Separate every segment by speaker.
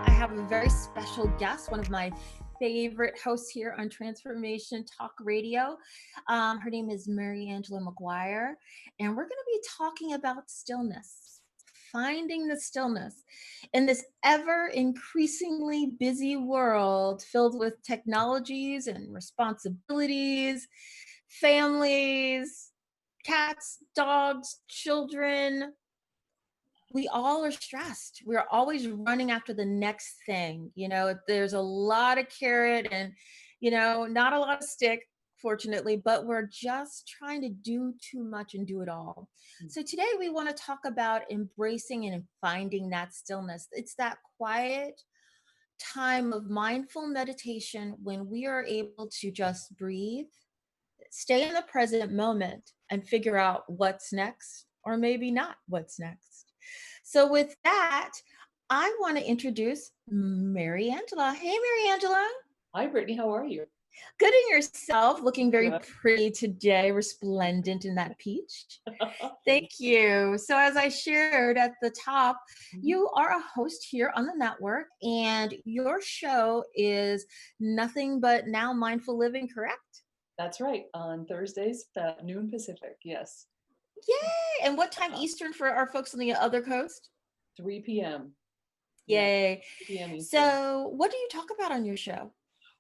Speaker 1: I have a very special guest, one of my favorite hosts here on Transformation Talk Radio. Her name is Mary Angela McGuire, and we're going to be talking about stillness, finding the stillness in this ever increasingly busy world filled with technologies and responsibilities, families, cats, dogs, children. We all are stressed. We're always running after the next thing. There's a lot of carrot and, not a lot of stick, fortunately, but we're just trying to do too much and do it all. So today we want to talk about embracing and finding that stillness. It's that quiet time of mindful meditation when we are able to just breathe, stay in the present moment, and figure out what's next, or maybe not what's next. So, with that, I want to introduce Mary Angela. Hey, Mary Angela.
Speaker 2: Hi, Brittany. How are you?
Speaker 1: Good in yourself. Looking very
Speaker 2: Good.
Speaker 1: pretty today, resplendent in that peach. Thank you. So, as I shared at the top,
Speaker 2: Mhm.
Speaker 1: you are a host here on the network, and your show is Nothing But Now Mindful Living, correct?
Speaker 2: That's right. On Thursdays at noon Pacific. Yes.
Speaker 1: Yay! And what time
Speaker 2: Uh,
Speaker 1: Eastern for our folks on the other coast?
Speaker 2: 3 p.m. Yeah,
Speaker 1: Yay.
Speaker 2: 3 p.m. Eastern.
Speaker 1: So, what do you talk about on your show?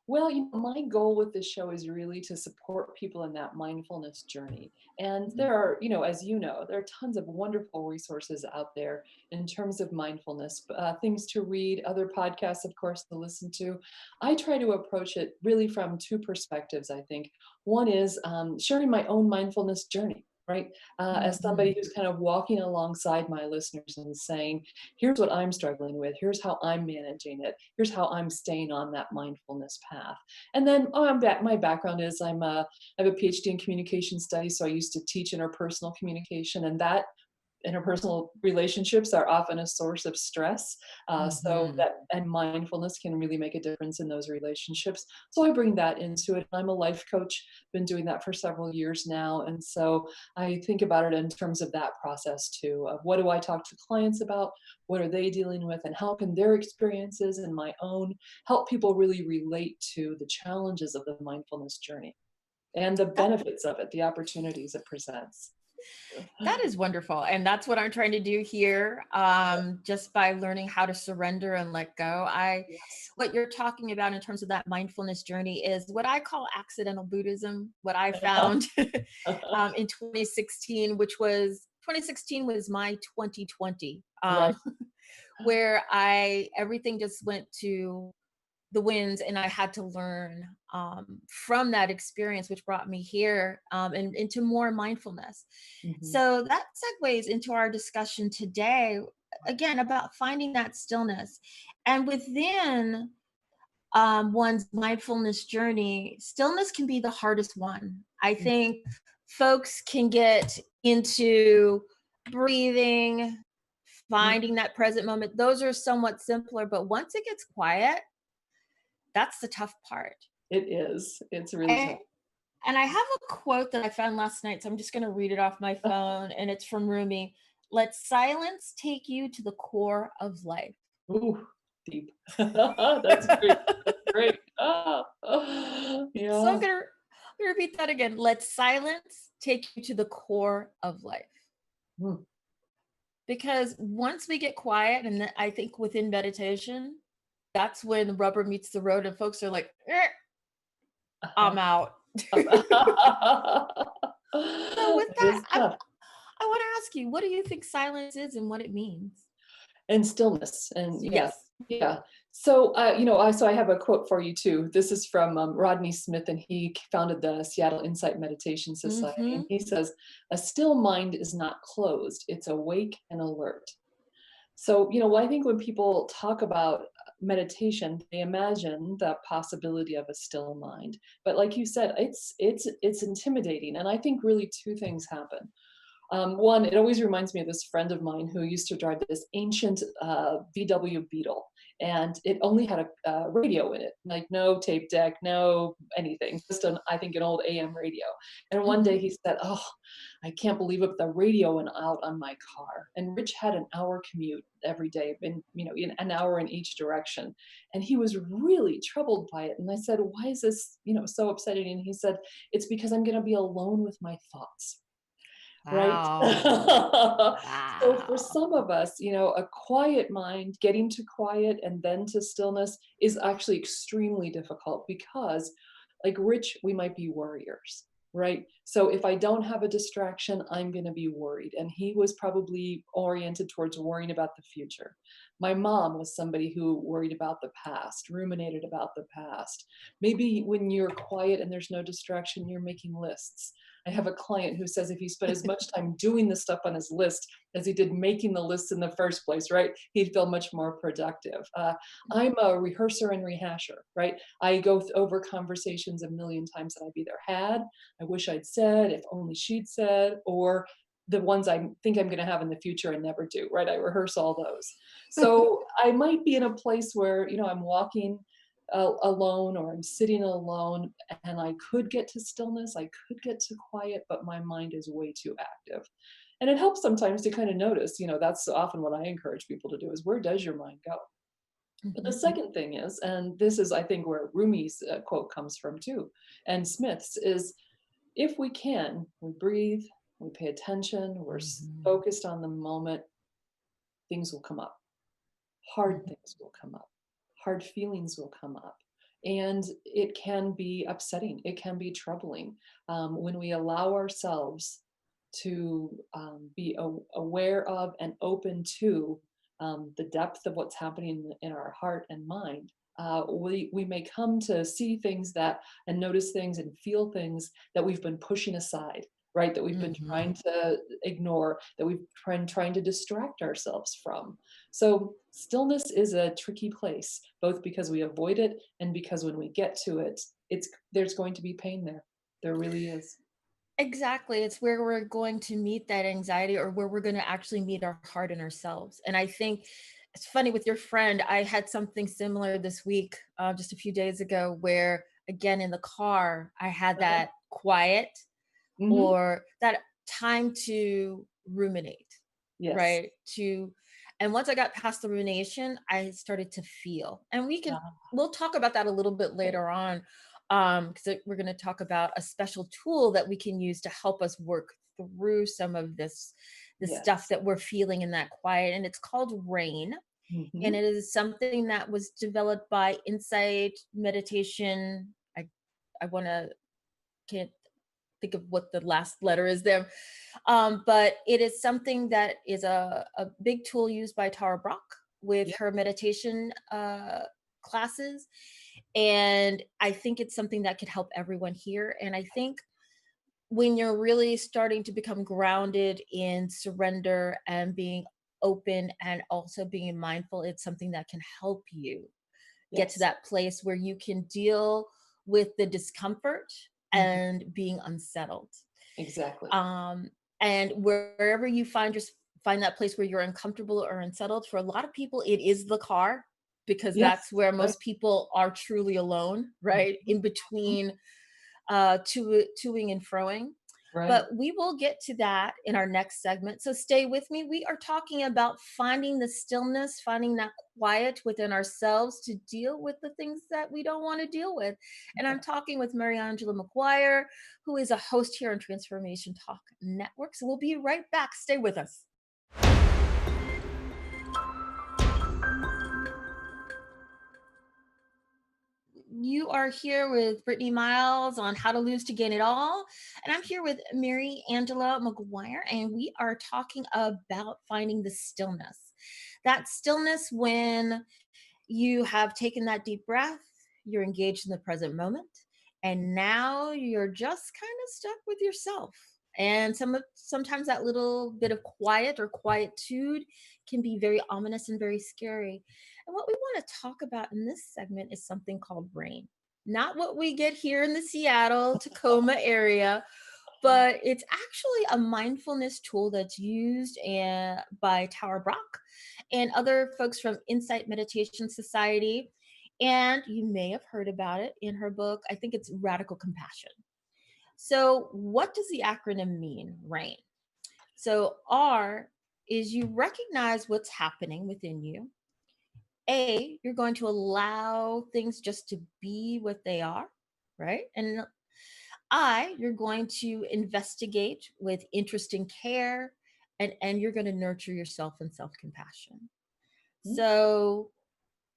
Speaker 2: Well, my goal with this show is really to support people in that mindfulness journey. And
Speaker 1: Mhm.
Speaker 2: there are, as you know, there are tons of wonderful resources out there in terms of mindfulness, things to read, other podcasts, of course, to listen to. I try to approach it really from two perspectives, I think. One is sharing my own mindfulness journey. Right. As somebody
Speaker 1: Mhm.
Speaker 2: who's kind of walking alongside my listeners and saying, here's what I'm struggling with. Here's how I'm managing it. Here's how I'm staying on that mindfulness path. And then, I'm back. My background is I have a PhD in communication studies, so I used to teach interpersonal communication, and that interpersonal relationships are often a source of stress. So
Speaker 1: Mhm.
Speaker 2: that and mindfulness can really make a difference in those relationships. So I bring that into it. I'm a life coach, been doing that for several years now. And so I think about it in terms of that process too, of what do I talk to clients about? What are they dealing with? And how can their experiences and my own help people really relate to the challenges of the mindfulness journey and the
Speaker 1: That
Speaker 2: benefits of it, the opportunities it presents.
Speaker 1: that is wonderful, and that's what I'm trying to do here. Just by learning how to surrender and let go.
Speaker 2: Yes.
Speaker 1: What you're talking about in terms of that mindfulness journey is what I call accidental Buddhism. What I found in 2016 was my 2020,
Speaker 2: Right.
Speaker 1: where I everything just went to the winds, and I had to learn from that experience, which brought me here and into more mindfulness.
Speaker 2: Mhm.
Speaker 1: So that segues into our discussion today, again, about finding that stillness. And within one's mindfulness journey, stillness can be the hardest one. I
Speaker 2: Mm.
Speaker 1: think folks can get into breathing,
Speaker 2: Mm.
Speaker 1: finding that present moment. Those are somewhat simpler, but once it gets quiet, that's the tough part.
Speaker 2: It is. It's really
Speaker 1: And,
Speaker 2: tough.
Speaker 1: and I have a quote that I found last night, so I'm just going to read it off my phone, and it's from Rumi. Let silence take you to the core of life.
Speaker 2: Ooh, deep. That's great. That's great.
Speaker 1: So
Speaker 2: Yeah.
Speaker 1: I'm gonna repeat that again. Let silence take you to the core of life.
Speaker 2: Mm.
Speaker 1: Because once we get quiet, and I think within meditation, that's when the rubber meets the road, and folks are like, I'm out. So with
Speaker 2: It
Speaker 1: that,
Speaker 2: is
Speaker 1: I
Speaker 2: tough.
Speaker 1: I want to ask you, what do you think silence is and what it means?
Speaker 2: And stillness, and yeah,
Speaker 1: Yes.
Speaker 2: yeah. So, I have a quote for you too. This is from Rodney Smith, and he founded the Seattle Insight Meditation Society. And
Speaker 1: Hmm.
Speaker 2: he says, "A still mind is not closed; it's awake and alert." So, I think when people talk about meditation, they imagine the possibility of a still mind. But like you said, it's intimidating, and I think really two things happen. One, it always reminds me of this friend of mine who used to drive this ancient VW Beetle, and it only had a radio in it, like no tape deck, no anything, just I think an old AM radio. And one day
Speaker 1: Mhm.
Speaker 2: he said, "Oh, I can't believe it, but the radio went out on my car." And Rich had an hour commute every day, in an hour in each direction, and he was really troubled by it. And I said, "Why is this, so upsetting?" And he said, "It's because I'm going to be alone with my thoughts." Right?
Speaker 1: Wow.
Speaker 2: So for
Speaker 1: Wow.
Speaker 2: some of us, a quiet mind, getting to quiet and then to stillness is actually extremely difficult because, like Rich, we might be worriers, right? So if I don't have a distraction, I'm going to be worried. And he was probably oriented towards worrying about the future. My mom was somebody who worried about the past, ruminated about the past. Maybe when you're quiet and there's no distraction, you're making lists. I have a client who says if he spent as much time doing the stuff on his list as he did making the list in the first place, right, he'd feel much more productive. I'm a rehearser and rehasher, right? I go over conversations a million times that I've either had, I wish I'd said, if only she'd said, or the ones I think I'm going to have in the future and never do, right? I rehearse all those. So I might be in a place where, I'm walking alone or I'm sitting alone and I could get to stillness, I could get to quiet, but my mind is way too active. And it helps sometimes to kind of notice, that's often what I encourage people to do is where does your mind go? But the
Speaker 1: Mhm.
Speaker 2: second thing is, and this is, I think, where Rumi's quote comes from too, and Smith's is if we can, we breathe, we pay attention, we're
Speaker 1: Mhm.
Speaker 2: focused on the moment, things will come up. Hard
Speaker 1: Mhm.
Speaker 2: things will come up. Hard feelings will come up. And it can be upsetting. It can be troubling when we allow ourselves to be aware of and open to the depth of what's happening in our heart and mind. We may come to see things that and notice things and feel things that we've been pushing aside, right? That we've been
Speaker 1: Mhm.
Speaker 2: trying to ignore, that we've been trying to distract ourselves from. So stillness is a tricky place, both because we avoid it and because when we get to it, there's going to be pain there. There really is.
Speaker 1: Exactly. It's where we're going to meet that anxiety or where we're going to actually meet our heart and ourselves. And I think it's funny with your friend. I had something similar this week, just a few days ago, where again in the car, I had
Speaker 2: Uh-huh.
Speaker 1: that quiet
Speaker 2: Mhm.
Speaker 1: or that time to ruminate,
Speaker 2: Yes.
Speaker 1: right? And once I got past the rumination, I started to feel. And
Speaker 2: Ah,
Speaker 1: we'll talk about that a little bit later on. Because we're going to talk about a special tool that we can use to help us work through some of this stuff
Speaker 2: yes.
Speaker 1: that we're feeling in that quiet. And it's called rain. And
Speaker 2: Mhm.
Speaker 1: it is something that was developed by Insight Meditation. I want to can't think of what the last letter is there. But it is something that is a big tool used by Tara Brach with
Speaker 2: Yeah.
Speaker 1: her meditation classes. And I think it's something that could help everyone here. And I think when you're really starting to become grounded in surrender and being open and also being mindful, it's something that can help you get to
Speaker 2: Yes.
Speaker 1: that place where you can deal with the discomfort
Speaker 2: Mhm.
Speaker 1: and being unsettled.
Speaker 2: Exactly.
Speaker 1: Um, and wherever you find that place where you're uncomfortable or unsettled, for a lot of people, it is the car because
Speaker 2: Yes.
Speaker 1: that's where
Speaker 2: Right.
Speaker 1: most people are truly alone,
Speaker 2: Mhm.
Speaker 1: right? In
Speaker 2: Mhm.
Speaker 1: between toing and froing.
Speaker 2: Right.
Speaker 1: But we will get to that in our next segment. So stay with me. We are talking about finding the stillness, finding that quiet within ourselves to deal with the things that we don't want to deal with. And I'm talking with Mary Angela McGuire, who is a host here on Transformation Talk Network. So we'll be right back. Stay with us. You are here with Brittany Miles on How to Lose to Gain It All. And I'm here with Mary Angela McGuire, and we are talking about finding the stillness. That stillness when you have taken that deep breath, you're engaged in the present moment, and now you're just kind of stuck with yourself. And sometimes that little bit of quiet or quietude can be very ominous and very scary. And what we want to talk about in this segment is something called rain. Not what we get here in the Seattle, Tacoma area, but it's actually a mindfulness tool that's used by Tower Brock and other folks from Insight Meditation Society. And you may have heard about it in her book. I think it's Radical Compassion. So, what does the acronym mean, RAIN? So, R is you recognize what's happening within you. A, you're going to allow things just to be what they are, right? And I, you're going to investigate with interest and care, and you're going to nurture yourself and self compassion.
Speaker 2: Mm,
Speaker 1: So,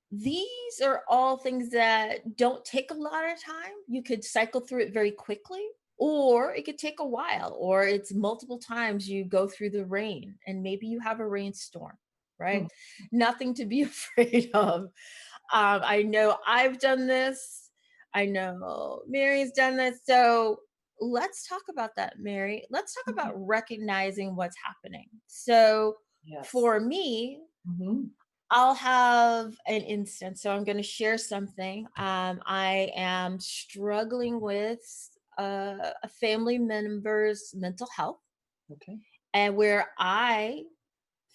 Speaker 1: these are all things that don't take a lot of time. You could cycle through it very quickly, or it could take a while, or it's multiple times you go through the rain and maybe you have a rainstorm, right?
Speaker 2: mm,
Speaker 1: Nothing to be afraid of. I know I've done this. I know Mary's done this. So let's talk about that, Mary. Let's talk
Speaker 2: mhm.
Speaker 1: about recognizing what's happening. So
Speaker 2: Yes.
Speaker 1: for me,
Speaker 2: Mhm.
Speaker 1: I'll have an instance. So I'm going to share something. I am struggling with a family member's mental health,
Speaker 2: Okay.
Speaker 1: and where I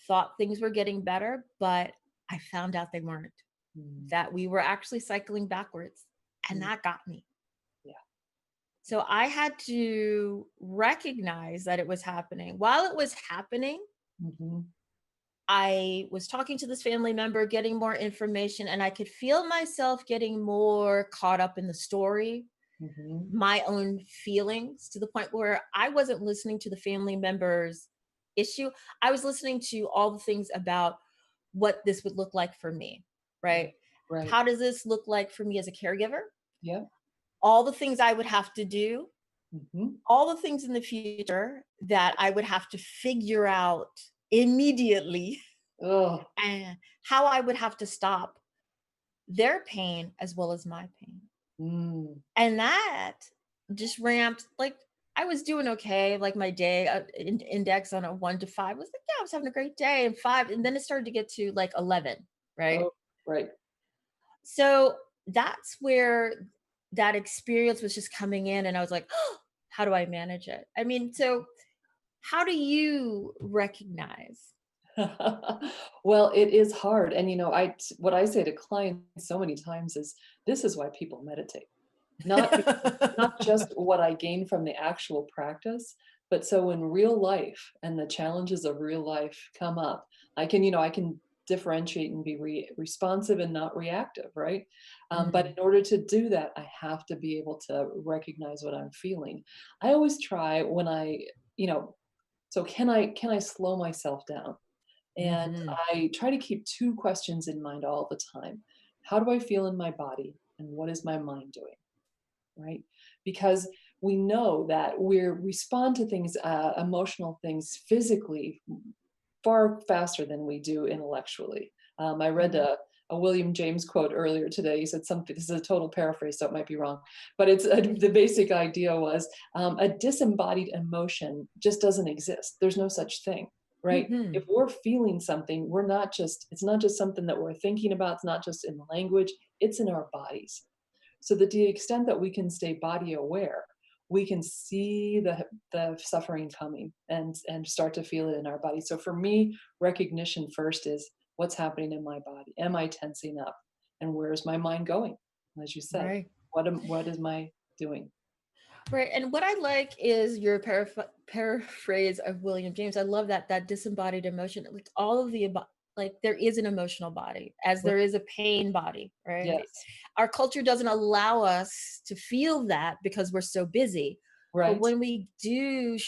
Speaker 1: thought things were getting better, but I found out they weren't,
Speaker 2: Mm,
Speaker 1: that we were actually cycling backwards. And
Speaker 2: mm,
Speaker 1: that got me.
Speaker 2: yeah.
Speaker 1: So I had to recognize that it was happening. While it was happening,
Speaker 2: Mhm.
Speaker 1: I was talking to this family member, getting more information, and I could feel myself getting more caught up in the story,
Speaker 2: Mhm.
Speaker 1: my own feelings, to the point where I wasn't listening to the family member's issue. I was listening to all the things about what this would look like for me, right?
Speaker 2: Right. Right.
Speaker 1: How does this look like for me as a caregiver?
Speaker 2: Yeah.
Speaker 1: All the things I would have to do,
Speaker 2: Mhm.
Speaker 1: all the things in the future that I would have to figure out immediately,
Speaker 2: Oh.
Speaker 1: and how I would have to stop their pain as well as my pain.
Speaker 2: Mm.
Speaker 1: And that just ramped, like, I was doing okay, like my day index on a 1 to 5 was like, yeah, I was having a great day, and 5, and then it started to get to like 11, right?
Speaker 2: Oh, right.
Speaker 1: So that's where that experience was just coming in, and I was like, oh, how do I manage it? I mean, so how do you recognize?
Speaker 2: Well, it is hard, and, what I say to clients so many times is, "This is why people meditate." Not because not just what I gain from the actual practice, but so when real life and the challenges of real life come up, I can differentiate and be responsive and not reactive, right? But
Speaker 1: Mm,
Speaker 2: in order to do that, I have to be able to recognize what I'm feeling. I always try when you know, so can I slow myself down? And
Speaker 1: mhm,
Speaker 2: I try to keep two questions in mind all the time. How do I feel in my body? And what is my mind doing? Right? Because we know that we respond to things, emotional things, physically far faster than we do intellectually. I read
Speaker 1: mhm,
Speaker 2: a William James quote earlier today. He said something. This is a total paraphrase, so it might be wrong, but the basic idea was a disembodied emotion just doesn't exist. There's no such thing, right? If
Speaker 1: mhm.
Speaker 2: we're feeling something, we're not just. It's not just something that we're thinking about. It's not just in language. It's in our bodies. So that to the extent that we can stay body aware, we can see the suffering coming and start to feel it in our body. So for me, recognition first is what's happening in my body. Am I tensing up? And where's my mind going? As you said,
Speaker 1: Right.
Speaker 2: what am I doing?
Speaker 1: Right. And what I like is your paraphrase of William James. I love that disembodied emotion. Like all of like there is an emotional body as
Speaker 2: Right.
Speaker 1: there is a pain body, right?
Speaker 2: Yes.
Speaker 1: Our culture doesn't allow us to feel that because we're so busy. But
Speaker 2: Right.
Speaker 1: when we do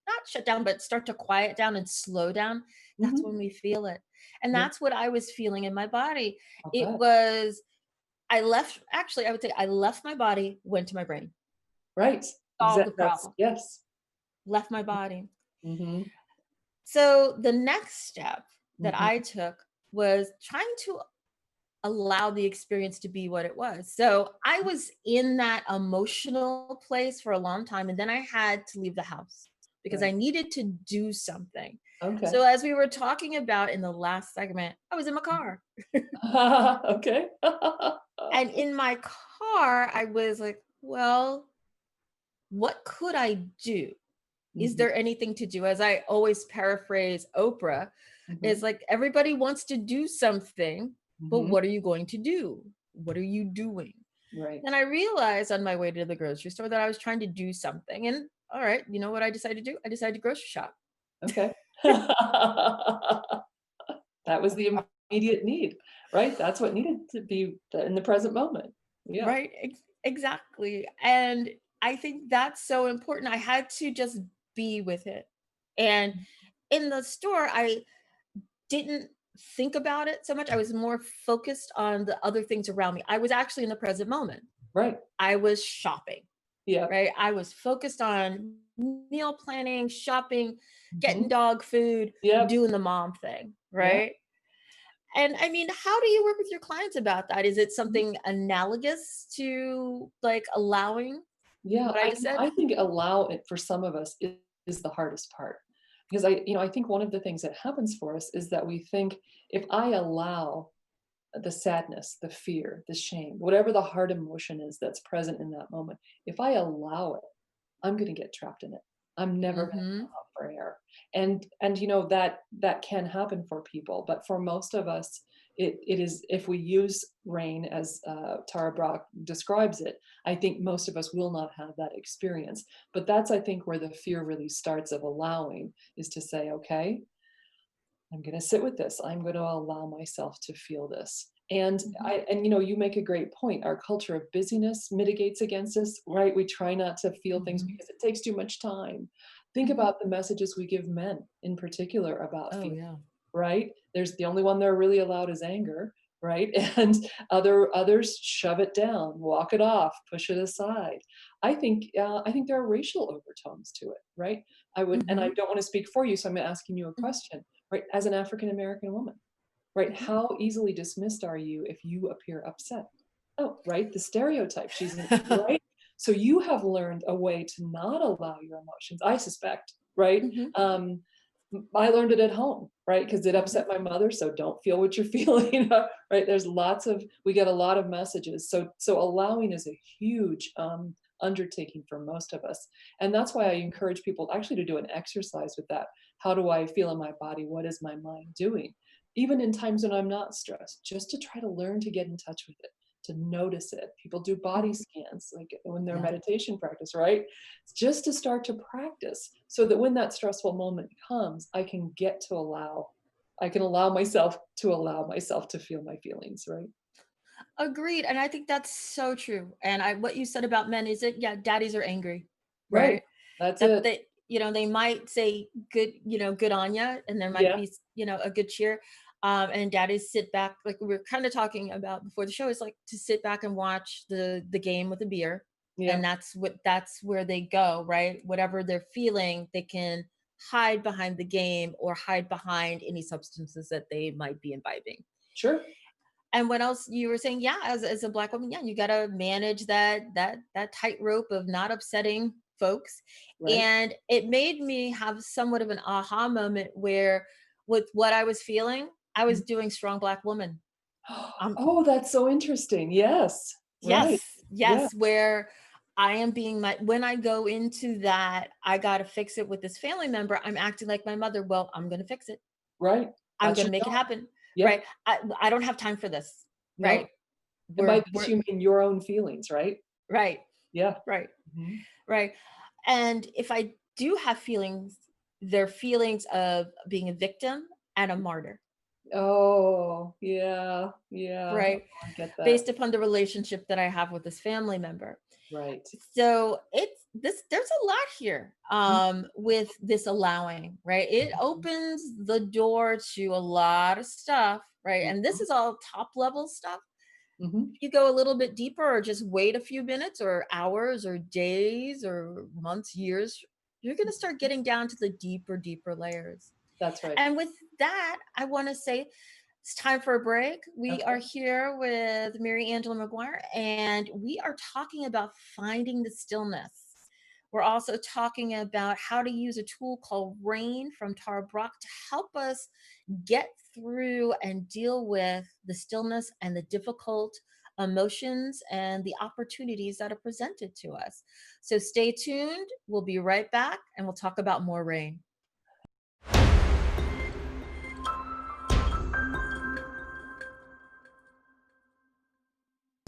Speaker 1: not shut down, but start to quiet down and slow down, that's when
Speaker 2: Hmm.
Speaker 1: we feel it. And
Speaker 2: Yeah.
Speaker 1: that's what I was feeling in my body.
Speaker 2: I'll
Speaker 1: It
Speaker 2: bet.
Speaker 1: was, I left, actually, I would say I left my body, went to my brain,
Speaker 2: Right.
Speaker 1: solved the
Speaker 2: Exactly. That's
Speaker 1: problem,
Speaker 2: yes.
Speaker 1: left my body.
Speaker 2: Hmm.
Speaker 1: So the next step that
Speaker 2: Hmm.
Speaker 1: I took was trying to allow the experience to be what it was. So I was in that emotional place for a long time, and then I had to leave the house because I
Speaker 2: Right.
Speaker 1: needed to do something.
Speaker 2: Okay.
Speaker 1: So as we were talking about in the last segment, I was in my car.
Speaker 2: Okay.
Speaker 1: And in my car, I was like, well, what could I do? is
Speaker 2: Mhm,
Speaker 1: there anything to do? As I always paraphrase Oprah, is
Speaker 2: mhm,
Speaker 1: like everybody wants to do something, but
Speaker 2: mhm.
Speaker 1: what are you going to do? What are you doing?
Speaker 2: Right.
Speaker 1: And I realized on my way to the grocery store that I was trying to do something. And all right, you know what I decided to do? I decided to grocery shop.
Speaker 2: Okay. That was the immediate need, right? That's what needed to be in the present moment. Yeah.
Speaker 1: Right? Exactly. And I think that's so important. I had to just be with it. And in the store, I didn't think about it so much. I was more focused on the other things around me. I was actually in the present moment.
Speaker 2: Right.
Speaker 1: I was shopping,
Speaker 2: Yeah.
Speaker 1: right? I was focused on meal planning, shopping, getting
Speaker 2: Mhm.
Speaker 1: dog food,
Speaker 2: Yep.
Speaker 1: doing the mom thing,
Speaker 2: Yeah.
Speaker 1: right? And I mean, how do you work with your clients about that? Is it
Speaker 2: Mhm.
Speaker 1: something analogous to like allowing
Speaker 2: Yeah,
Speaker 1: what I just said?
Speaker 2: I think allow it for some of us is the hardest part. Because I think one of the things that happens for us is that we think if I allow the sadness, the fear, the shame, whatever the hard emotion is that's present in that moment, if I allow it, I'm going to get trapped in it. I'm never going to
Speaker 1: Mhm.
Speaker 2: come up for air. And that can happen for people, but for most of us, it is if we use rain as Tara Brach describes it. I think most of us will not have that experience. But that's I think where the fear really starts of allowing is to say, okay, I'm going to sit with this. I'm going to allow myself to feel this. And
Speaker 1: Mhm.
Speaker 2: I you make a great point. Our culture of busyness mitigates against us, right? We try not to feel things
Speaker 1: Mhm.
Speaker 2: because it takes too much time. Think
Speaker 1: Mhm.
Speaker 2: about the messages we give men in particular about
Speaker 1: Oh
Speaker 2: feeling,
Speaker 1: yeah.
Speaker 2: right? There's the only one they're really allowed is anger, right? And others shove it down, walk it off, push it aside. I think there are racial overtones to it, right? And I
Speaker 1: Mhm.
Speaker 2: don't want to speak for you, so I'm asking you a
Speaker 1: Mhm.
Speaker 2: question, right? As an African American woman, right?
Speaker 1: Mhm.
Speaker 2: How easily dismissed are you if you appear upset? Oh, right, the stereotype. Right. So you have learned a way to not allow your emotions. I suspect, right?
Speaker 1: Mhm.
Speaker 2: I learned it at home, right? Because it
Speaker 1: Mhm.
Speaker 2: upset my mother. So don't feel what you're feeling, right? We get a lot of messages. So allowing is a huge undertaking for most of us. And that's why I encourage people actually to do an exercise with that. How do I feel in my body? What is my mind doing? Even in times when I'm not stressed, just to try to learn to get in touch with it, to notice it. People do body
Speaker 1: Mhm.
Speaker 2: scans like when they're
Speaker 1: Yeah.
Speaker 2: meditation practice, right? Just to start to practice so that when that stressful moment comes, I can allow myself to feel my feelings, right?
Speaker 1: Agreed. And I think that's so true. And I what you said about men is it, yeah, daddies are angry,
Speaker 2: Right.
Speaker 1: right?
Speaker 2: That's
Speaker 1: That
Speaker 2: it.
Speaker 1: they, they might say good, good on ya, and there might
Speaker 2: Yeah.
Speaker 1: be, a good cheer. And daddies sit back, like we were kind of talking about before the show, is like to sit back and watch the game with a beer. And
Speaker 2: Yeah.
Speaker 1: that's where they go, right? Whatever they're feeling, they can hide behind the game or hide behind any substances that they might be imbibing.
Speaker 2: Sure.
Speaker 1: And what else you were saying? Yeah, as a black woman, yeah, you got to manage that tightrope of not upsetting folks.
Speaker 2: Right.
Speaker 1: And it made me have somewhat of an aha moment where, with what I was feeling, I was doing strong black woman.
Speaker 2: Oh, that's so interesting. Yes. Right.
Speaker 1: Yes,
Speaker 2: Yeah.
Speaker 1: yes, where I am being my when I go into that, I got to fix it with this family member. I'm acting like my mother. Well, I'm going to fix it.
Speaker 2: Right.
Speaker 1: I'm
Speaker 2: That's
Speaker 1: going
Speaker 2: your
Speaker 1: to make it
Speaker 2: job.
Speaker 1: happen.
Speaker 2: Yep.
Speaker 1: Right. I don't have time for this.
Speaker 2: No.
Speaker 1: Right.
Speaker 2: And by this,
Speaker 1: We're
Speaker 2: you mean your own feelings, right?
Speaker 1: right.
Speaker 2: Yeah.
Speaker 1: Right.
Speaker 2: Mhm.
Speaker 1: Right. And if I do have feelings, they're feelings of being a victim and a martyr,
Speaker 2: Oh, yeah. Yeah. Oh,
Speaker 1: right?
Speaker 2: I get that.
Speaker 1: Based upon the relationship that I have with this family member.
Speaker 2: Right.
Speaker 1: So there's a lot here
Speaker 2: Mhm.
Speaker 1: with this allowing, right? It opens the door to a lot of stuff, right? And this
Speaker 2: Mhm.
Speaker 1: is all top level stuff.
Speaker 2: Mhm.
Speaker 1: You go a little bit deeper or just wait a few minutes or hours or days or months, years, you're going to start getting down to the deeper layers.
Speaker 2: That's right.
Speaker 1: And with that, I want to say it's time for a break. We are
Speaker 2: Okay.
Speaker 1: here with Mary Angela McGuire, and we are talking about finding the stillness. We're also talking about how to use a tool called Rain from Tara Brach to help us get through and deal with the stillness and the difficult emotions, and the opportunities that are presented to us. So stay tuned. We'll be right back and we'll talk about more rain.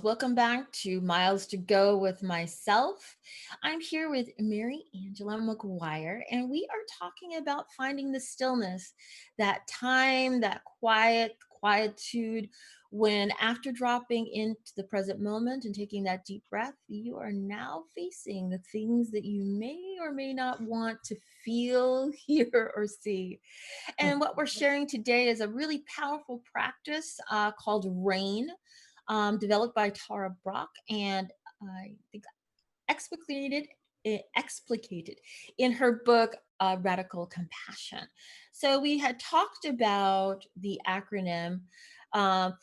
Speaker 1: Welcome back to Miles to Go with myself. I'm here with Mary Angela McGuire, and we are talking about finding the stillness, that time, that quietude, when after dropping into the present moment and taking that deep breath, you are now facing the things that you may or may not want to feel, hear, or see. And what we're sharing today is a really powerful practice called RAIN, developed by Tara Brock, and I think explicated explicated in her book Radical Compassion. So we had talked about the acronym.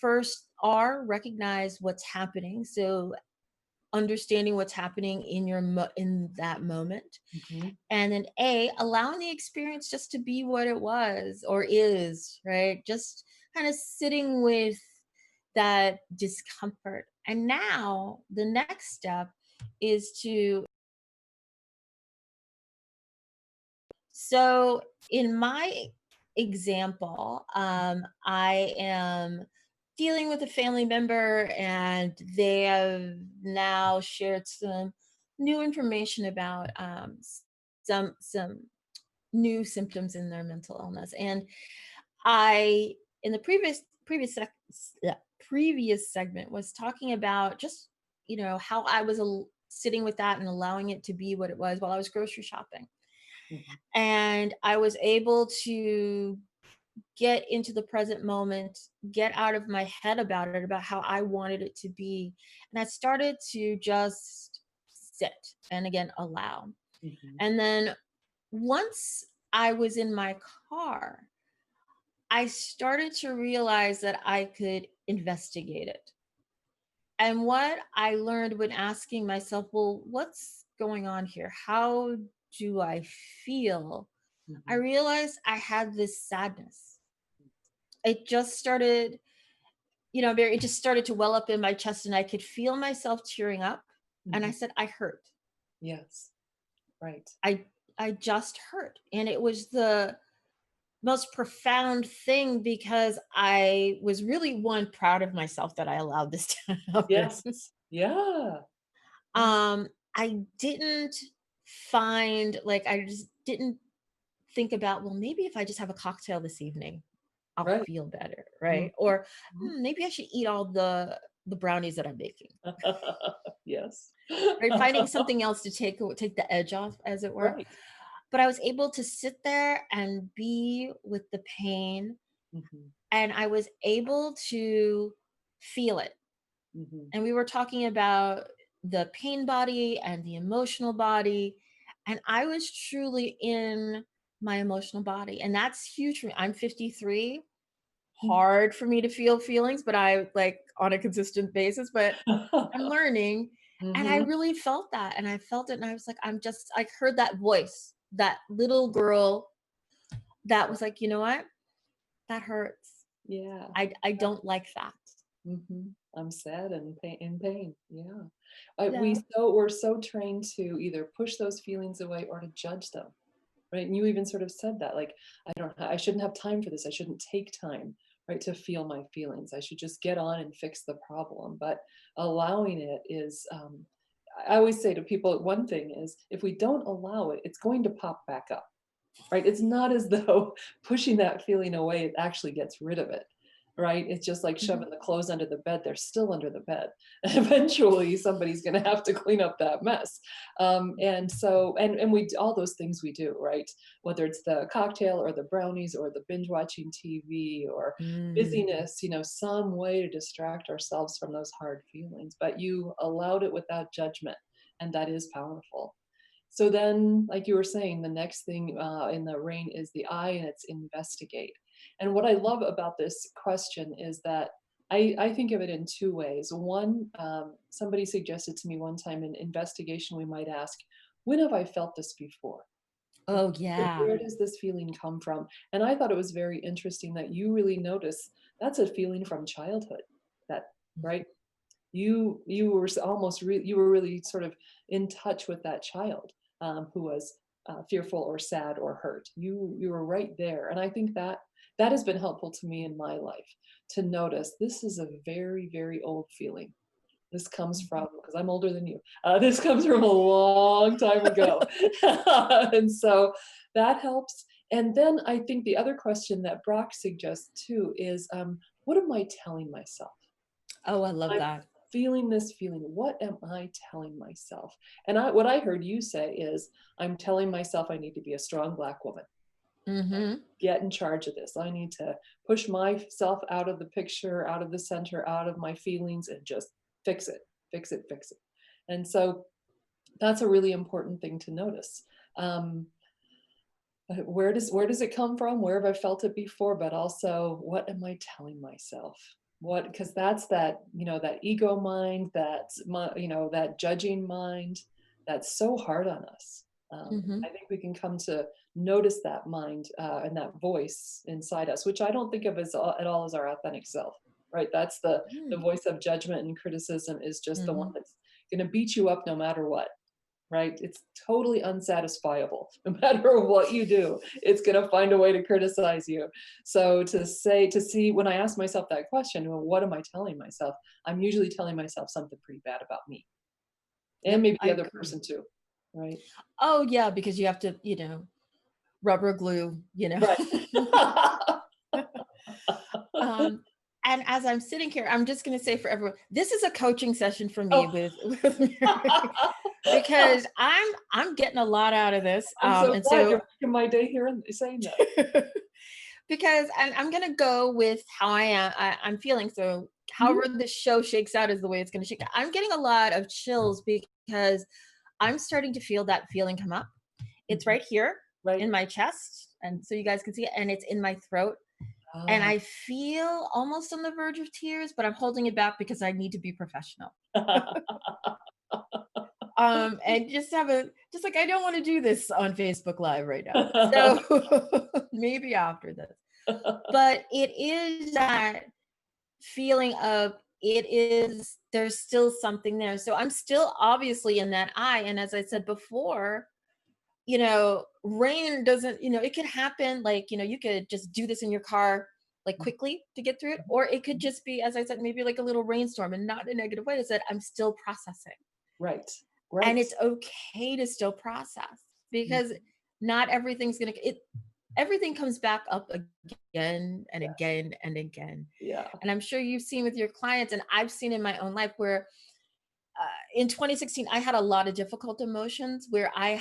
Speaker 1: First, R, recognize what's happening. So understanding what's happening in in that moment.
Speaker 2: Mhm.
Speaker 1: And then A, allowing the experience just to be what it was or is, right? Just kind of sitting with that discomfort. And now the next step is to, so in my example, I am dealing with a family member and they have now shared some new information about some new symptoms in their mental illness. And I, in the previous segment, was talking about just, how I was sitting with that and allowing it to be what it was while I was grocery shopping.
Speaker 2: Mhm.
Speaker 1: And I was able to get into the present moment, get out of my head about it, about how I wanted it to be. And I started to just sit and again allow.
Speaker 2: Mhm.
Speaker 1: And then once I was in my car, I started to realize that I could investigate it. And what I learned when asking myself, well, what's going on here? How do I feel? I
Speaker 2: Mhm.
Speaker 1: realized I had this sadness. It just started, it just started to well up in my chest and I could feel myself tearing up. And I
Speaker 2: Mhm.
Speaker 1: said, I hurt.
Speaker 2: Yes. Right.
Speaker 1: I I just hurt. And it was the most profound thing because I was really one proud of myself that I allowed this to happen.
Speaker 2: Yes. Yeah. Yeah.
Speaker 1: um I didn't find, like, I just didn't think about, well, maybe if I just have a cocktail this evening I'll
Speaker 2: Right.
Speaker 1: feel better,
Speaker 2: Mhm.
Speaker 1: right? Or
Speaker 2: Mhm.
Speaker 1: maybe I should eat all the brownies that I'm baking,
Speaker 2: Yes.
Speaker 1: right? Finding something else to take the edge off, as it were.
Speaker 2: Right.
Speaker 1: But I was able to sit there and be with the pain,
Speaker 2: Mhm.
Speaker 1: and I was able to feel it.
Speaker 2: Mhm.
Speaker 1: And we were talking about the pain body and the emotional body, and I was truly in my emotional body, and that's huge for me. I'm 53. Hard for me to feel feelings, but I, like, on a consistent basis, but I'm learning. And I
Speaker 2: Mhm.
Speaker 1: really felt that, and I felt it, and I was like, I heard that voice, that little girl that was like, you know what, that hurts.
Speaker 2: Yeah.
Speaker 1: I don't like that.
Speaker 2: I'm sad and in pain. Yeah.
Speaker 1: Yeah.
Speaker 2: We're so trained to either push those feelings away or to judge them. Right? And you even sort of said that, like, I shouldn't have time for this. I shouldn't take time, right, to feel my feelings. I should just get on and fix the problem. But allowing it is, I always say to people, one thing is if we don't allow it, it's going to pop back up, right? It's not as though pushing that feeling away, it actually gets rid of it, right? It's just like
Speaker 1: Mhm.
Speaker 2: shoving the clothes under the bed. They're still under the bed. Eventually, somebody's going to have to clean up that mess. And so, and we, all those things we do, right? Whether it's the cocktail or the brownies or the binge watching TV or
Speaker 1: Mm.
Speaker 2: busyness, some way to distract ourselves from those hard feelings. But you allowed it without judgment, and that is powerful. So then, like you were saying, the next thing in the rain is the I, and it's investigate. And what I love about this question is that I think of it in two ways. One, somebody suggested to me one time in investigation, we might ask, when have I felt this before?
Speaker 1: Oh, yeah.
Speaker 2: Where does this feeling come from? And I thought it was very interesting that you really notice that's a feeling from childhood. That, right? You were you were really sort of in touch with that child, who was fearful or sad or hurt. You were right there, and I think that that has been helpful to me in my life to notice this is a very, very old feeling. This comes
Speaker 1: Mhm.
Speaker 2: from, because I'm older than you. This comes from a long time ago, and so that helps. And then I think the other question that Brock suggests too is, what am I telling myself?
Speaker 1: Oh, I love
Speaker 2: I'm
Speaker 1: that.
Speaker 2: feeling this feeling. What am I telling myself? And what I heard you say is, I'm telling myself I need to be a strong Black woman.
Speaker 1: Mhm.
Speaker 2: Get in charge of this. I need to push myself out of the picture, out of the center, out of my feelings, and just fix it, fix it, fix it. And so that's a really important thing to notice. Um, where does it come from? Where have I felt it before? But also, what am I telling myself? What, because that's that, that ego mind, that judging mind, that's so hard on us. I
Speaker 1: Mhm.
Speaker 2: think we can come to notice that mind, and that voice inside us, which I don't think of at all as our authentic self. Right? That's the
Speaker 1: Mm.
Speaker 2: voice of judgment and criticism, is just the one
Speaker 1: Mhm.
Speaker 2: that's going to beat you up no matter what. Right? It's totally unsatisfiable. No matter what you do, it's going to find a way to criticize you. So to see, when I ask myself that question, well, what am I telling myself? I'm usually telling myself something pretty bad about me and
Speaker 1: Yep,
Speaker 2: maybe
Speaker 1: I
Speaker 2: the other
Speaker 1: agree.
Speaker 2: person too. Right?
Speaker 1: Oh, yeah, because you have to, rubber glue,
Speaker 2: Right.
Speaker 1: Um, and as I'm sitting here, I'm just gonna say for everyone, this is a coaching session for me
Speaker 2: Oh,
Speaker 1: with Mary, because I'm getting a lot out of this.
Speaker 2: I'm so
Speaker 1: And
Speaker 2: glad you're
Speaker 1: so
Speaker 2: making my day here and saying that.
Speaker 1: because and I'm gonna go with how I'm feeling. So
Speaker 2: Mhm.
Speaker 1: however this show shakes out is the way it's gonna shake out. I'm getting a lot of chills because I'm starting to feel that feeling come up. It's
Speaker 2: Mhm.
Speaker 1: right here
Speaker 2: Right.
Speaker 1: in my chest, and so you guys can see it, and it's in my throat. And
Speaker 2: Ah.
Speaker 1: I feel almost on the verge of tears, but I'm holding it back because I need to be professional. And just like I don't want to do this on Facebook Live right now. So maybe after this. But it is that feeling of there's still something there. So I'm still obviously in that eye. And as I said before, rain doesn't, it could happen like, you could just do this in your car like quickly to get through it, or it could just be, as I said, maybe like a little rainstorm and not in a negative way. Is that I'm still processing.
Speaker 2: Right.
Speaker 1: And
Speaker 2: Right.
Speaker 1: it's okay to still process
Speaker 2: Mhm.
Speaker 1: because not everything's gonna it everything comes back up again and
Speaker 2: Yes.
Speaker 1: again and again.
Speaker 2: Yeah.
Speaker 1: And I'm sure you've seen with your clients, and I've seen in my own life where in 2016, I had a lot of difficult emotions where I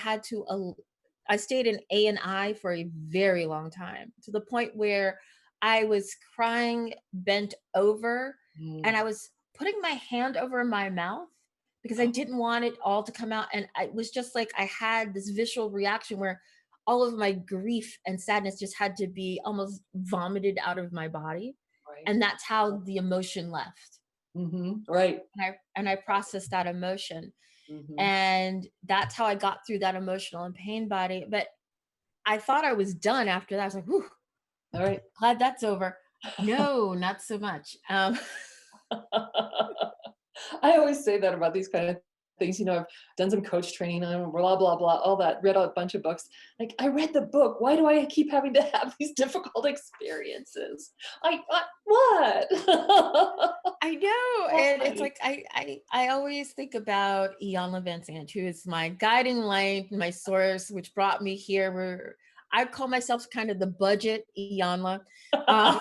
Speaker 1: stayed in A and I for a very long time to the point where I was crying bent over and
Speaker 2: Mm.
Speaker 1: I was putting my hand over my mouth because I didn't want it all to come out. And it was just like I had this visceral reaction where all of my grief and sadness just had to be almost vomited out of my body.
Speaker 2: Right.
Speaker 1: And that's how the emotion left.
Speaker 2: Right.
Speaker 1: And I processed that emotion.
Speaker 2: Mhm.
Speaker 1: And that's how I got through that emotional and pain body. But I thought I was done after that. I was like, whew,
Speaker 2: All right.
Speaker 1: glad that's over. No, not so much.
Speaker 2: I always say that about these kind of things. I've done some coach training on blah, blah, blah, all that, read a bunch of books. Like, I read the book. Why do I keep having to have these difficult experiences? What?
Speaker 1: I know. And it's
Speaker 2: Why?
Speaker 1: like I always think about Iyanla Van Sant, who is my guiding light, my source, which brought me here where I call myself kind of the budget Iyanla. Uh,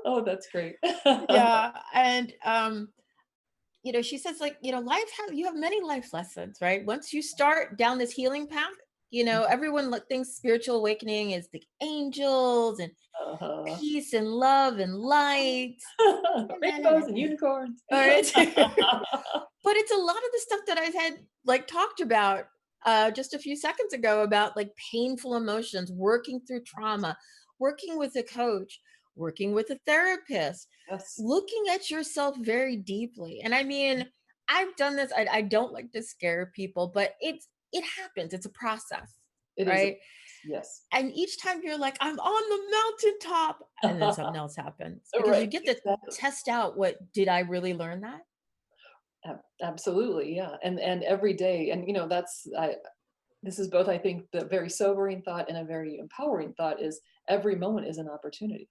Speaker 2: Oh, that's great.
Speaker 1: yeah. And she says like, you have many life lessons, right? Once you start down this healing path, everyone thinks spiritual awakening is the angels and
Speaker 2: Uh-huh.
Speaker 1: peace and love and light. Na, na, na,
Speaker 2: Rainbows and
Speaker 1: na.
Speaker 2: unicorns.
Speaker 1: All right. But it's a lot of the stuff that I've had like talked about just a few seconds ago about like painful emotions, working through trauma, working with a coach, working with a therapist,
Speaker 2: Yes,
Speaker 1: looking at yourself very deeply. And I mean, I've done this. I don't like to scare people, but it happens. It's a process,
Speaker 2: it is.
Speaker 1: right?
Speaker 2: Yes.
Speaker 1: And each time you're like, I'm on the mountaintop, and then something else happens because you
Speaker 2: Right,
Speaker 1: get to
Speaker 2: exactly.
Speaker 1: test out what did I really learn that?
Speaker 2: Absolutely, yeah, and every day, and that's this is both, I think, the very sobering thought and a very empowering thought is every moment is an opportunity.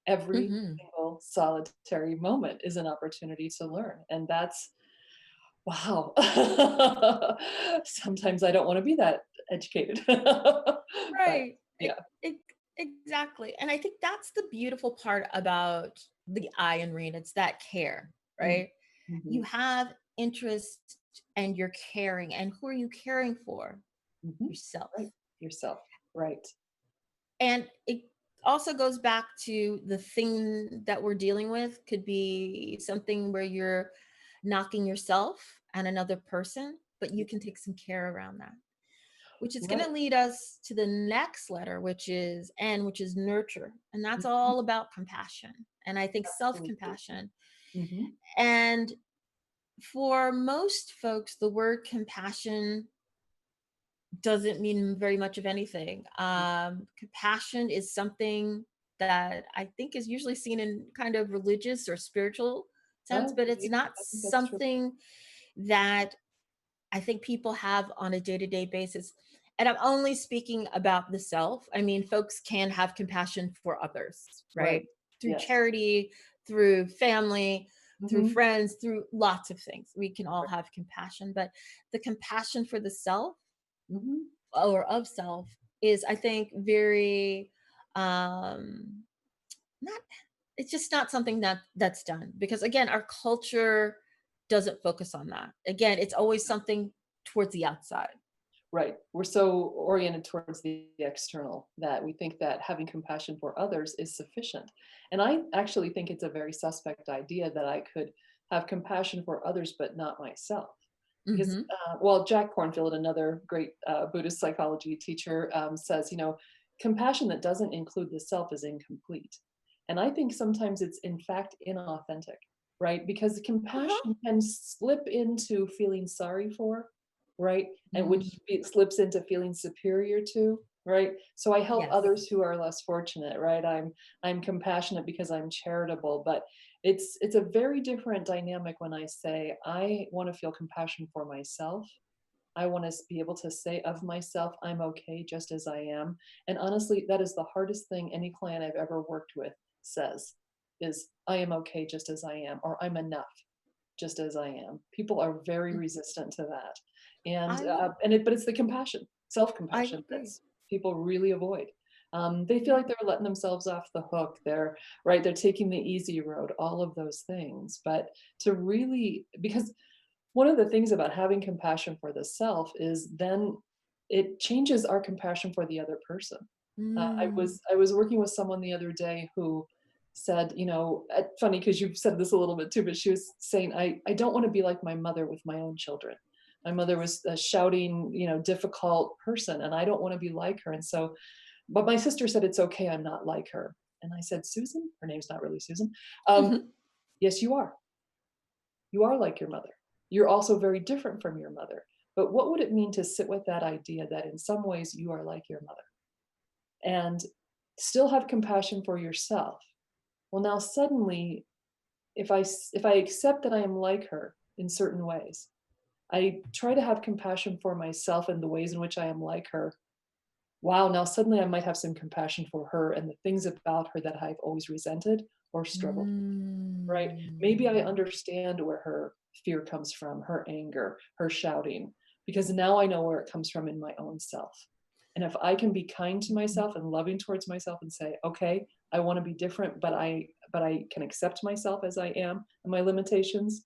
Speaker 2: Every
Speaker 1: Hmm.
Speaker 2: single solitary moment is an opportunity to learn, and that's wow. Sometimes I don't want to be that educated, but
Speaker 1: Right.
Speaker 2: yeah.
Speaker 1: Exactly. And I think that's the beautiful part about the I in Rain. It's that care,
Speaker 2: Mm,
Speaker 1: right? You
Speaker 2: mhm,
Speaker 1: have interest and you're caring. And who are you caring for?
Speaker 2: mhm.
Speaker 1: Yourself.
Speaker 2: Right, yourself. Right.
Speaker 1: And it also goes back to the thing that we're dealing with could be something where you're knocking yourself and another person, but you can take some care around that, which is going
Speaker 2: Right.
Speaker 1: to lead us to the next letter, which is N, which is nurture. And that's
Speaker 2: Mhm.
Speaker 1: all about compassion. And I think self
Speaker 2: Absolutely.
Speaker 1: compassion.
Speaker 2: Mhm.
Speaker 1: And for most folks, the word compassion doesn't mean very much of anything. Compassion is something that I think is usually seen in kind of religious or spiritual sense,
Speaker 2: Oh,
Speaker 1: but it's
Speaker 2: maybe.
Speaker 1: not
Speaker 2: I think that's true.
Speaker 1: something that I think people have on a day to day basis. And I'm only speaking about the self. I mean, folks can have compassion for others,
Speaker 2: Right.
Speaker 1: right? Through
Speaker 2: Yes.
Speaker 1: charity, through family, through
Speaker 2: Mhm.
Speaker 1: friends, through lots of things. We can all
Speaker 2: Right.
Speaker 1: have compassion, but the compassion for the self
Speaker 2: Mhm.
Speaker 1: or of self is, I think, very um not it's just not something that's done because again our culture doesn't focus on that. Again, it's always something towards the outside.
Speaker 2: Right. We're so oriented towards the external that we think that having compassion for others is sufficient. And I actually think it's a very suspect idea that I could have compassion for others, but not myself. Because,
Speaker 1: Hmm.
Speaker 2: well, Jack Kornfield, another great Buddhist psychology teacher, says, compassion that doesn't include the self is incomplete. And I think sometimes it's, in fact, inauthentic, right? Because
Speaker 1: Uh-huh.
Speaker 2: compassion can slip into feeling sorry for, right? And which
Speaker 1: Mm,
Speaker 2: slips into feeling superior to, right? So I help
Speaker 1: yes.
Speaker 2: others who are less fortunate, right? I'm compassionate because I'm charitable, but it's a very different dynamic when I say I want to feel compassion for myself. I want to be able to say of myself, I'm okay just as I am. And honestly, that is the hardest thing any client I've ever worked with says is I am okay just as I am, or I'm enough just as I am. People are very
Speaker 1: Mm,
Speaker 2: resistant to that. And
Speaker 1: I would
Speaker 2: but it's the compassion,
Speaker 1: I would
Speaker 2: self-compassion
Speaker 1: agree.
Speaker 2: that's people really avoid. They feel
Speaker 1: Yeah.
Speaker 2: like they're letting themselves off the hook. They're right. They're taking the easy road. All of those things, but to really, because one of the things about having compassion for the self is then it changes our compassion for the other person.
Speaker 1: Mm,
Speaker 2: I was working with someone the other day who said, funny because you've said this a little bit too, but she was saying, I don't want to be like my mother with my own children. My mother was a shouting, difficult person, and I don't want to be like her. And so, but my sister said, it's okay, I'm not like her. And I said, Susan, her name's not really Susan. Um, yes, you are. You are like your mother. You're also very different from your mother. But what would it mean to sit with that idea that in some ways you are like your mother and still have compassion for yourself? Well, now suddenly, if I accept that I am like her in certain ways, I try to have compassion for myself in the ways in which I am like her. Wow, now suddenly I might have some compassion for her and the things about her that I've always resented or struggled, right? Maybe I
Speaker 1: mm.
Speaker 2: understand where her fear comes from, her anger, her shouting, because now I know where it comes from in my own self. And if I can be kind to myself and loving towards myself and say, okay, I want to be different, but I can accept myself as I am and my limitations.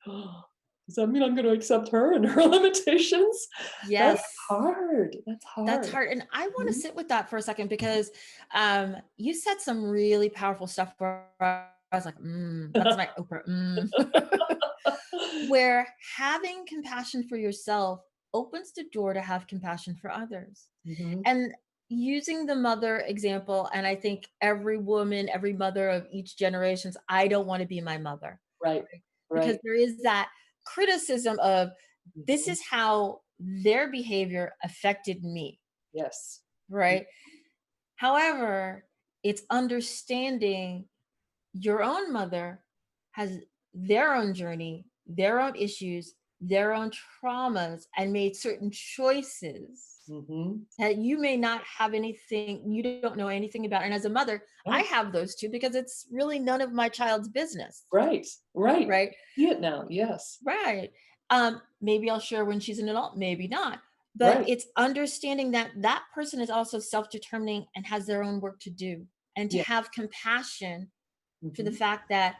Speaker 2: Does that mean I'm going to accept her and her limitations? That's
Speaker 1: Yes.
Speaker 2: hard. That's
Speaker 1: That's
Speaker 2: hard.
Speaker 1: hard. And I want to
Speaker 2: Mhm.
Speaker 1: sit with that for a second because you said some really powerful stuff where I was like, that's my Oprah. Where having compassion for yourself opens the door to have compassion for others.
Speaker 2: Mhm.
Speaker 1: And using the mother example, and I think every woman, every mother of each generations, I don't want to be my mother,
Speaker 2: Right.
Speaker 1: right? Because
Speaker 2: Right.
Speaker 1: there is that criticism of this
Speaker 2: Mhm.
Speaker 1: is how their behavior affected me,
Speaker 2: Yes.
Speaker 1: right? However, it's understanding your own mother has their own journey, their own issues, their own traumas, and made certain choices
Speaker 2: Mhm.
Speaker 1: that you may not have anything, you don't know anything about. And as a mother, I
Speaker 2: Right.
Speaker 1: have those too because it's really none of my child's business,
Speaker 2: Right. Right.
Speaker 1: right?
Speaker 2: See it now. Yes.
Speaker 1: Right. Maybe I'll share when she's an adult, maybe not. But
Speaker 2: Right.
Speaker 1: it's understanding that that person is also self-determining and has their own work to do, and to
Speaker 2: Yeah.
Speaker 1: have compassion for the
Speaker 2: Mhm.
Speaker 1: fact that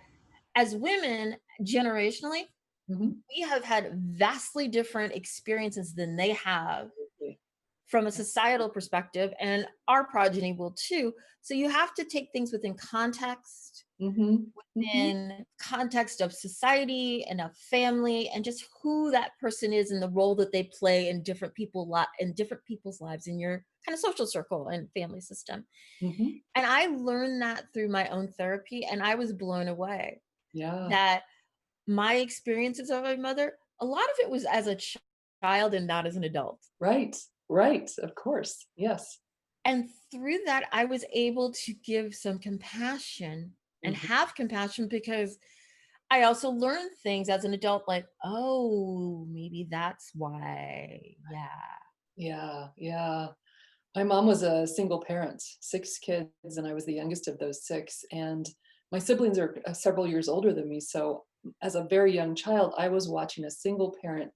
Speaker 1: as women, generationally,
Speaker 2: Mhm.
Speaker 1: we have had vastly different experiences than they have
Speaker 2: Absolutely.
Speaker 1: from a societal perspective, and our progeny will too. So you have to take things within context,
Speaker 2: Mhm. Mhm.
Speaker 1: in context of society and of family, and just who that person is and the role that they play in different people's lives in your kind of social circle and family system.
Speaker 2: Mhm.
Speaker 1: And I learned that through my own therapy, and I was blown away
Speaker 2: Yeah.
Speaker 1: that my experiences of my mother, a lot of it was as a child and not as an adult.
Speaker 2: Right. Right. Of course. Yes.
Speaker 1: And through that, I was able to give some compassion and
Speaker 2: Mhm.
Speaker 1: have compassion because I also learned things as an adult, like, oh, maybe that's why. Yeah.
Speaker 2: Yeah. Yeah. My mom was a single parent, 6 kids, and I was the youngest of those 6, and my siblings are, several years older than me, so as a very young child, I was watching a single parent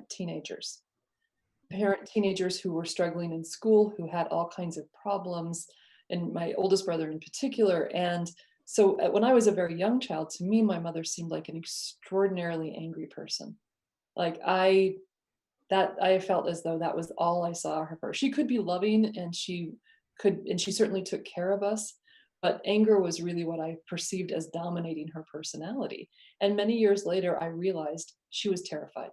Speaker 2: teenagers. Parent teenagers who were struggling in school, who had all kinds of problems, and my oldest brother in particular, and so, when I was a very young child, to me, my mother seemed like an extraordinarily angry person. Like, I felt as though that was all I saw her for. She could be loving and she certainly took care of us, but anger was really what I perceived as dominating her personality. And many years later, I realized she was terrified.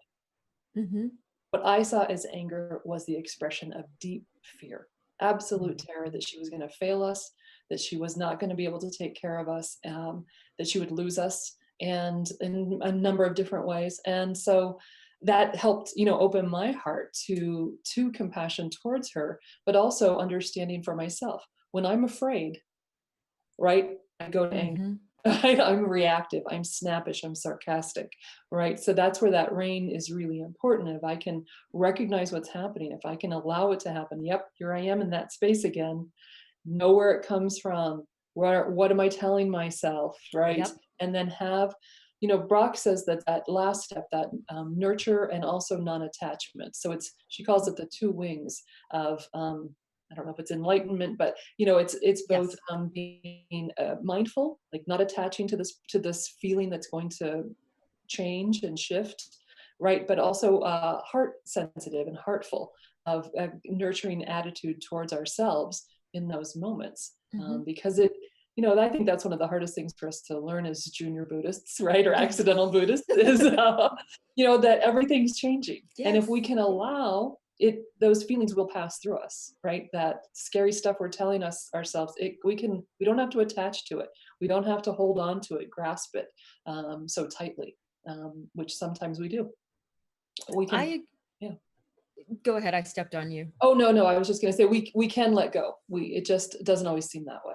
Speaker 1: Hmm.
Speaker 2: What I saw as anger was the expression of deep fear, absolute terror that she was going to fail us, that she was not going to be able to take care of us, that she would lose us, and in a number of different ways. And so that helped, open my heart to compassion towards her, but also understanding for myself. When I'm afraid, right? I go to anger.
Speaker 1: Hmm.
Speaker 2: I'm reactive, I'm snappish, I'm sarcastic, right? So that's where that rein is really important. If I can recognize what's happening, if I can allow it to happen, yep, here I am in that space again, know where it comes from, what am I telling myself, right?
Speaker 1: Yep.
Speaker 2: And then have, Brock says that that last step, that nurture and also non-attachment. So she calls it the two wings of, I don't know if it's enlightenment, but it's both
Speaker 1: Yes.
Speaker 2: being mindful, like not attaching to this feeling that's going to change and shift, right? But also heart sensitive and heartful of a nurturing attitude towards ourselves in those moments,
Speaker 1: Hmm.
Speaker 2: because I think that's one of the hardest things for us to learn as junior Buddhists, right, or accidental Buddhists, is that everything's changing, and if we
Speaker 1: Yes.
Speaker 2: can allow it, those feelings will pass through us, right? That scary stuff we're telling us ourselves, we don't have to attach to it, we don't have to hold on to it, grasp it so tightly, which sometimes we do. We can,
Speaker 1: I
Speaker 2: yeah.
Speaker 1: Go ahead. I stepped on you.
Speaker 2: Oh, no, no, I was just gonna say we can let go. It just doesn't always seem that way.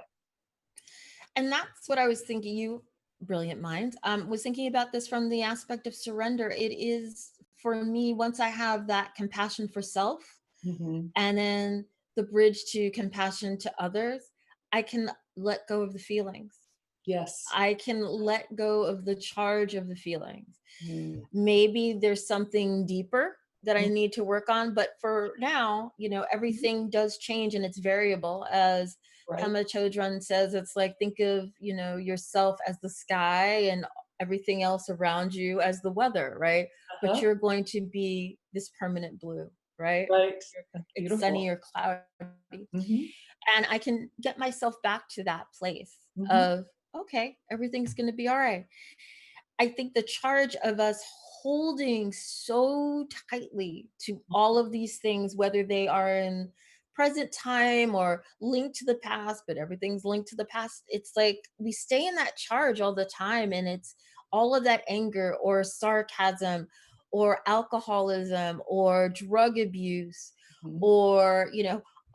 Speaker 1: And that's what I was thinking. You brilliant mind, was thinking about this from the aspect of surrender. It is for me, once I have that compassion for self,
Speaker 2: Mhm.
Speaker 1: and then the bridge to compassion to others, I can let go of the feelings.
Speaker 2: Yes.
Speaker 1: I can let go of the charge of the feelings.
Speaker 2: Mm.
Speaker 1: Maybe there's something deeper that I
Speaker 2: Mm.
Speaker 1: need to work on, but for now,
Speaker 2: Mhm.
Speaker 1: everything does change and it's variable. As
Speaker 2: Right.
Speaker 1: Pema Chodron says, it's like, think of, yourself as the sky and everything else around you as the weather, right? But
Speaker 2: Uh-huh.
Speaker 1: you're going to be this permanent blue, right?
Speaker 2: Right. That's
Speaker 1: It's sunny
Speaker 2: beautiful.
Speaker 1: or cloudy.
Speaker 2: Mhm.
Speaker 1: And I can get myself back to that place
Speaker 2: Mhm.
Speaker 1: of, okay, everything's going to be all right. I think the charge of us holding so tightly to all of these things, whether they are in present time or linked to the past, but everything's linked to the past. It's like we stay in that charge all the time, and it's all of that anger or sarcasm or alcoholism or drug abuse
Speaker 2: Mhm.
Speaker 1: or,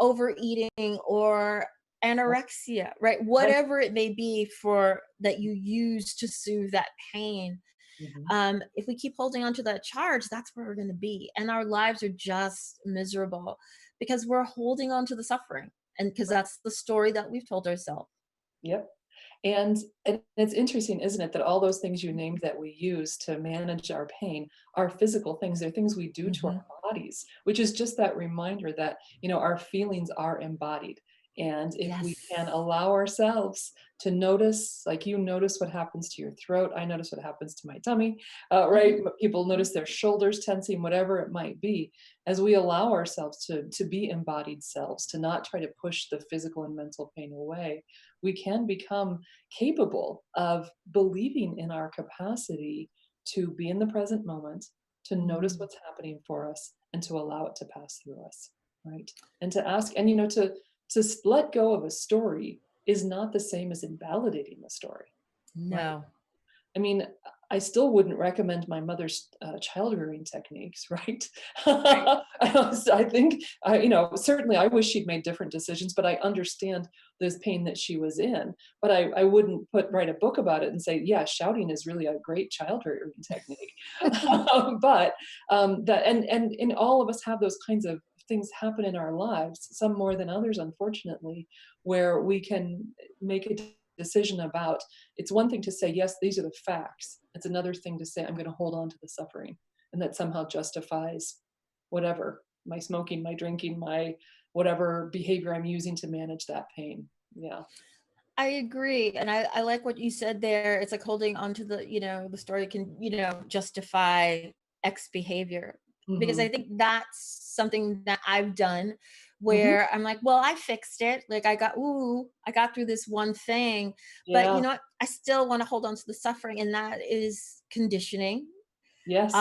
Speaker 1: overeating or anorexia, right?
Speaker 2: Right.
Speaker 1: Whatever it may be for that you use to soothe that pain.
Speaker 2: Mhm.
Speaker 1: If we keep holding on to that charge, that's where we're going to be. And our lives are just miserable because we're holding on to the suffering. And because that's the story that we've told ourselves.
Speaker 2: Yep. And it's interesting, isn't it, that all those things you named that we use to manage our pain are physical things. They're things we do to our
Speaker 1: Hmm.
Speaker 2: bodies, which is just that reminder that, our feelings are embodied. And if we can
Speaker 1: Yes.
Speaker 2: allow ourselves to notice, like you notice what happens to your throat, I notice what happens to my tummy, right?
Speaker 1: Hmm.
Speaker 2: People
Speaker 1: Hmm.
Speaker 2: notice their shoulders tensing, whatever it might be. As we allow ourselves to be embodied selves, to not try to push the physical and mental pain away, we can become capable of believing in our capacity to be in the present moment, to notice
Speaker 1: Mm.
Speaker 2: what's happening for us, and to allow it to pass through us, right? And to ask, and let go of a story is not the same as invalidating the story, right?
Speaker 1: No.
Speaker 2: I mean, I still wouldn't recommend my mother's child rearing techniques, right?
Speaker 1: Right.
Speaker 2: I think, certainly I wish she'd made different decisions, but I understand this pain that she was in. But I wouldn't write a book about it and say, yeah, shouting is really a great child rearing technique. But and all of us have those kinds of things happen in our lives, some more than others, unfortunately, where we can make a decision about. It's one thing to say, yes, these are the facts. It's another thing to say, I'm going to hold on to the suffering. And that somehow justifies whatever, my smoking, my drinking, my whatever behavior I'm using to manage that pain. Yeah.
Speaker 1: I agree. And I like what you said there. It's like holding on to the story can, justify X behavior. Because I
Speaker 2: Hmm.
Speaker 1: think that's something that I've done
Speaker 2: Hmm.
Speaker 1: where I'm like, well, I fixed it. Like I got through this one thing, but
Speaker 2: Yeah.
Speaker 1: what? I still want to hold on to the suffering. And that is conditioning,
Speaker 2: Yes.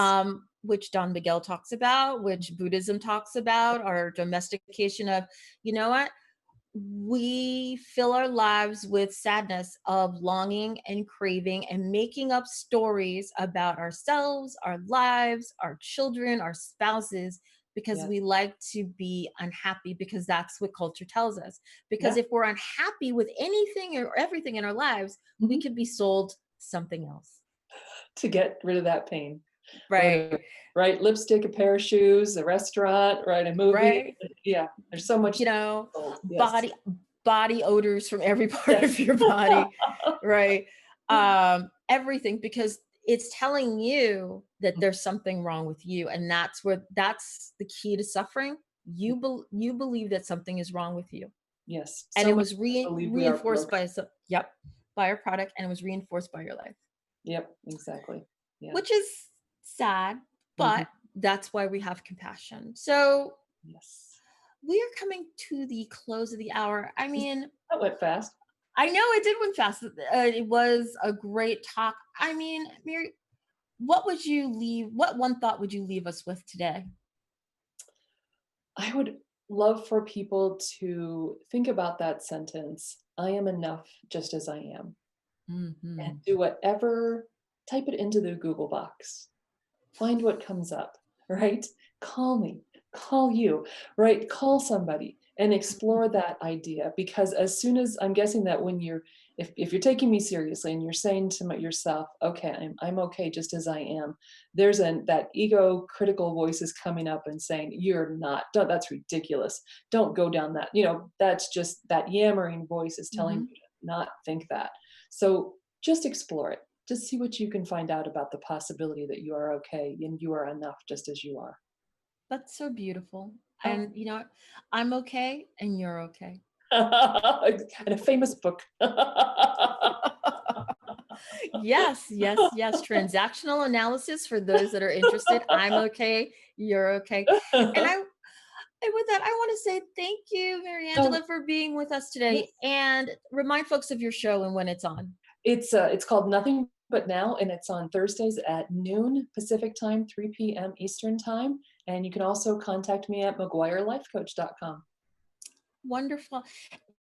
Speaker 1: which Don Miguel talks about, which Buddhism talks about, our domestication of, what? We fill our lives with sadness of longing and craving and making up stories about ourselves, our lives, our children, our spouses, because
Speaker 2: Yes.
Speaker 1: we like to be unhappy because that's what culture tells us. Because
Speaker 2: Yeah.
Speaker 1: if we're unhappy with anything or everything in our lives, we
Speaker 2: Hmm.
Speaker 1: could be sold something else.
Speaker 2: To get rid of that pain.
Speaker 1: Right.
Speaker 2: Whether, right, lipstick, a pair of shoes, a restaurant, right, a movie.
Speaker 1: Right.
Speaker 2: Yeah. There's so much
Speaker 1: you know
Speaker 2: sold. Yes.
Speaker 1: body body odors from every part
Speaker 2: Yes.
Speaker 1: of your body, right? Everything, because it's telling you that there's something wrong with you, and that's the key to suffering. You believe that something is wrong with you,
Speaker 2: Yes.
Speaker 1: and
Speaker 2: So
Speaker 1: it
Speaker 2: much
Speaker 1: was
Speaker 2: believe we are
Speaker 1: reinforced
Speaker 2: broken.
Speaker 1: by yep, by our product, and it was reinforced by your life,
Speaker 2: Yep, exactly. Yeah.
Speaker 1: which is sad,
Speaker 2: Mhm.
Speaker 1: but that's why we have compassion. So
Speaker 2: Yes.
Speaker 1: we are coming to the close of the hour. I mean,
Speaker 2: That went fast.
Speaker 1: I know it did went fast. It was a great talk. I mean, Mary, what one thought would you leave us with today?
Speaker 2: I would love for people to think about that sentence, "I am enough just as I am," and
Speaker 1: Hmm.
Speaker 2: do whatever, type it into the Google box. Find what comes up, right? Call me, call you, right? Call somebody and explore that idea, because as soon as, I'm guessing that when if you're taking me seriously and you're saying to yourself, okay, I'm okay just as I am, there's that ego critical voice is coming up and saying, you're not, don't, that's ridiculous. Don't go down that, that's just that yammering voice is telling
Speaker 1: Hmm.
Speaker 2: you to not think that. So just explore it. Just see what you can find out about the possibility that you are okay and you are enough just as you are.
Speaker 1: That's so beautiful.
Speaker 2: Oh.
Speaker 1: And what? I'm okay, and you're okay.
Speaker 2: And a famous book.
Speaker 1: Yes, yes, yes. Transactional analysis for those that are interested. I'm okay. You're okay. And with that, I want to say thank you, Mary
Speaker 2: Oh,
Speaker 1: Angela, for being with us today,
Speaker 2: yes.
Speaker 1: and remind folks of your show and when it's on.
Speaker 2: It's called Nothing But Now, and it's on Thursdays at noon Pacific time, 3 p.m. Eastern time. And you can also contact me at mcguirelifecoach.com.
Speaker 1: Wonderful.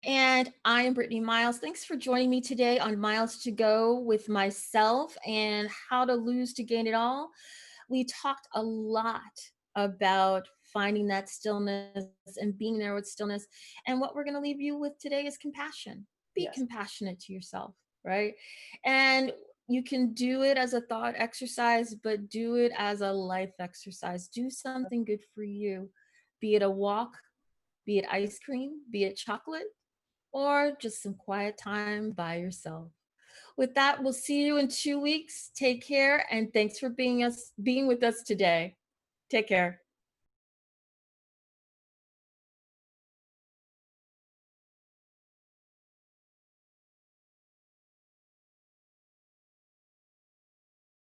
Speaker 1: And I am Brittany Miles. Thanks for joining me today on Miles to Go with myself and how to lose to gain it all. We talked a lot about finding that stillness and being there with stillness. And what we're going to leave you with today is compassion. Be
Speaker 2: Yes.
Speaker 1: compassionate to yourself, right? And you can do it as a thought exercise, but do it as a life exercise. Do something good for you, be it a walk, be it ice cream, be it chocolate, or just some quiet time by yourself. With that, we'll see you in 2 weeks. Take care, and thanks for being with us today. Take care.